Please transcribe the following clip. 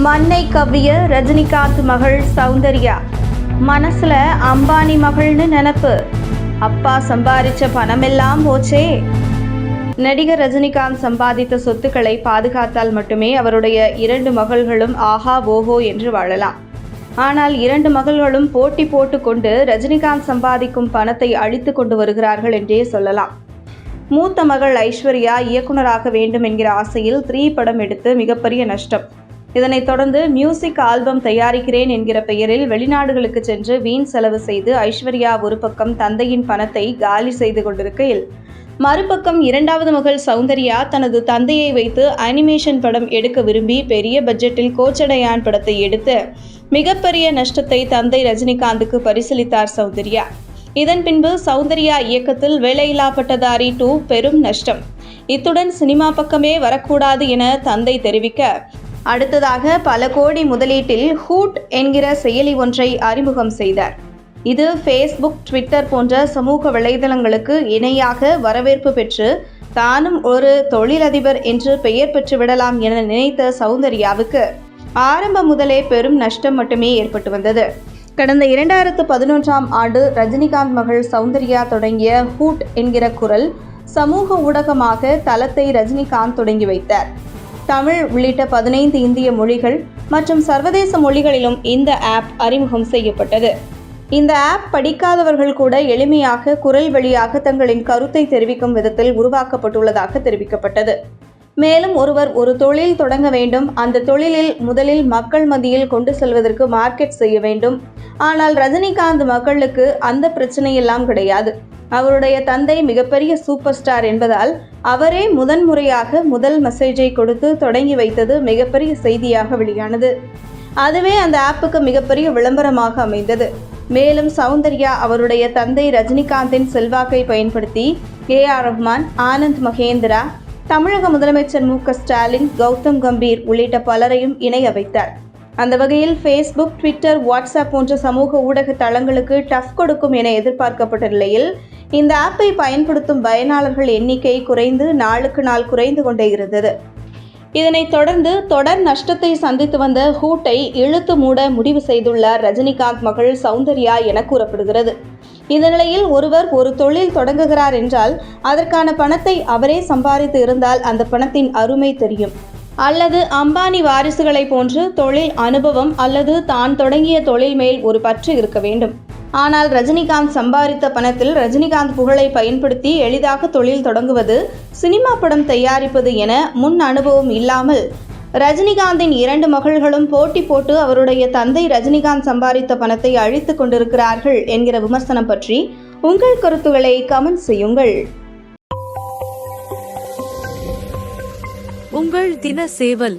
மண்ணை கவ்விய ரஜினிகாந்த் மகள் சௌந்தர்யா. மனசுல அம்பானி மகள்னு நினப்பு. அப்பா சம்பாதிச்ச பணமெல்லாம் போச்சே. நடிகர் ரஜினிகாந்த் சம்பாதித்த சொத்துக்களை பாதுகாத்தால் மட்டுமே அவருடைய 2 மகள்களும் ஆஹா ஓஹோ என்று வாழலாம். ஆனால் 2 மகள்களும் போட்டி போட்டு கொண்டு ரஜினிகாந்த் சம்பாதிக்கும் பணத்தை அழித்து கொண்டு வருகிறார்கள் என்றே சொல்லலாம். மூத்த மகள் ஐஸ்வர்யா இயக்குனராக வேண்டும் என்கிற ஆசையில் 3 படம் எடுத்து மிகப்பெரிய நஷ்டம். இதனைத் தொடர்ந்து மியூசிக் ஆல்பம் தயாரிக்கிறேன் என்கிற பெயரில் வெளிநாடுகளுக்கு சென்று வீண் செலவு செய்து ஐஸ்வர்யா ஒரு பக்கம் தந்தையின் பணத்தை காலி செய்து கொண்டிருக்கையில், மறுபக்கம் 2வது மகள் சௌந்தர்யா தனது தந்தையை வைத்து அனிமேஷன் படம் எடுக்க விரும்பி பெரிய பட்ஜெட்டில் கோச்சடையான் படத்தை எடுத்து மிகப்பெரிய நஷ்டத்தை தந்தை ரஜினிகாந்துக்கு பரிசளித்தார் சௌந்தர்யா. இதன் பின்பு சௌந்தர்யா இயக்கத்தில் வேலையில்லா பட்டதாரி 2 பெரும் நஷ்டம். இத்துடன் சினிமா பக்கமே வரக்கூடாது என தந்தை தெரிவிக்க, அடுத்ததாக பல கோடி முதலீட்டில் ஹூட் என்கிற செயலி ஒன்றை அறிமுகம் செய்தார். இது ஃபேஸ்புக், ட்விட்டர் போன்ற சமூக வலைதளங்களுக்கு இணையாக வரவேற்பு பெற்று தானும் ஒரு தொழிலதிபர் என்று பெயர் பெற்று விடலாம் என நினைத்த சௌந்தர்யாவுக்கு ஆரம்பம் முதலே பெரும் நஷ்டம் மட்டுமே ஏற்பட்டு வந்தது. கடந்த 2011ஆம் ஆண்டு ரஜினிகாந்த் மகள் சௌந்தர்யா தொடங்கிய ஹூட் என்கிற குரல் சமூக ஊடகமாக தளத்தை ரஜினிகாந்த் தொடங்கி வைத்தார். தமிழ் உள்ளிட்ட 15 இந்திய மொழிகள் மற்றும் சர்வதேச மொழிகளிலும் இந்த ஆப் அறிமுகம் செய்யப்பட்டது. இந்த ஆப் படிக்காதவர்கள் கூட எளிமையாக குரல் வழியாக தங்களின் கருத்தை தெரிவிக்கும் விதத்தில் உருவாக்கப்பட்டுள்ளதாக தெரிவிக்கப்பட்டது. மேலும் ஒருவர் ஒரு தொழில் தொடங்க வேண்டும், அந்த தொழிலில் முதலில் மக்கள் மத்தியில் கொண்டு செல்வதற்கு மார்க்கெட் செய்ய வேண்டும். ஆனால் ரஜினிகாந்த் மக்களுக்கு அந்த பிரச்சனையெல்லாம் கிடையாது. அவருடைய தந்தை மிகப்பெரிய சூப்பர் ஸ்டார் என்பதால் அவரே முதன்முறையாக முதல் மெசேஜை கொடுத்து தொடங்கி வைத்தது மிகப்பெரிய செய்தியாக வெளியானது. அதுவே அந்த ஆப்புக்கு மிகப்பெரிய விளம்பரமாக அமைந்தது. மேலும் சௌந்தர்யா அவருடைய தந்தை ரஜினிகாந்தின் செல்வாக்கை பயன்படுத்தி AR ரஹ்மான், ஆனந்த் மகேந்திரா, தமிழக முதலமைச்சர் MK ஸ்டாலின், கௌதம் கம்பீர் உள்ளிட்ட பலரையும் இணைய வைத்தார். அந்த வகையில் ஃபேஸ்புக், ட்விட்டர், வாட்ஸ்அப் போன்ற சமூக ஊடக தளங்களுக்கு டஃப் கொடுக்கும் என எதிர்பார்க்கப்பட்ட நிலையில் இந்த ஆப்பை பயன்படுத்தும் பயனாளர்கள் எண்ணிக்கை குறைந்து நாளுக்கு நாள் குறைந்து கொண்டே இருந்தது. இதனைத் தொடர்ந்து தொடர் நஷ்டத்தை சந்தித்து வந்த ஹூட்டை இழுத்து மூட முடிவு செய்துள்ளார் ரஜினிகாந்த் மகள் சௌந்தர்யா என கூறப்படுகிறது. இந்த நிலையில் ஒருவர் ஒரு தொழில் தொடங்குகிறார் என்றால் அதற்கான பணத்தை அவரே சம்பாதித்து இருந்தால் அந்த பணத்தின் அருமை தெரியும். அல்லது அம்பானி வாரிசுகளை போன்று தொழில் அனுபவம் அல்லது தான் தொடங்கிய தொழில் மேல் ஒரு பற்று இருக்க வேண்டும். ஆனால் ரஜினிகாந்த் சம்பாதித்த பணத்தில் ரஜினிகாந்த் புகழை பயன்படுத்தி எளிதாக தொழில் தொடங்குவது, சினிமா படம் தயாரிப்பது என முன் அனுபவம் இல்லாமல் ரஜினிகாந்தின் 2 மகள்களும் போட்டி போட்டு அவருடைய தந்தை ரஜினிகாந்த் சம்பாதித்த பணத்தை அழித்து கொண்டிருக்கிறார்கள் என்கிற விமர்சனம் பற்றி உங்கள் கருத்துக்களை கமெண்ட் செய்யுங்கள். உங்கள் தின சேவல்.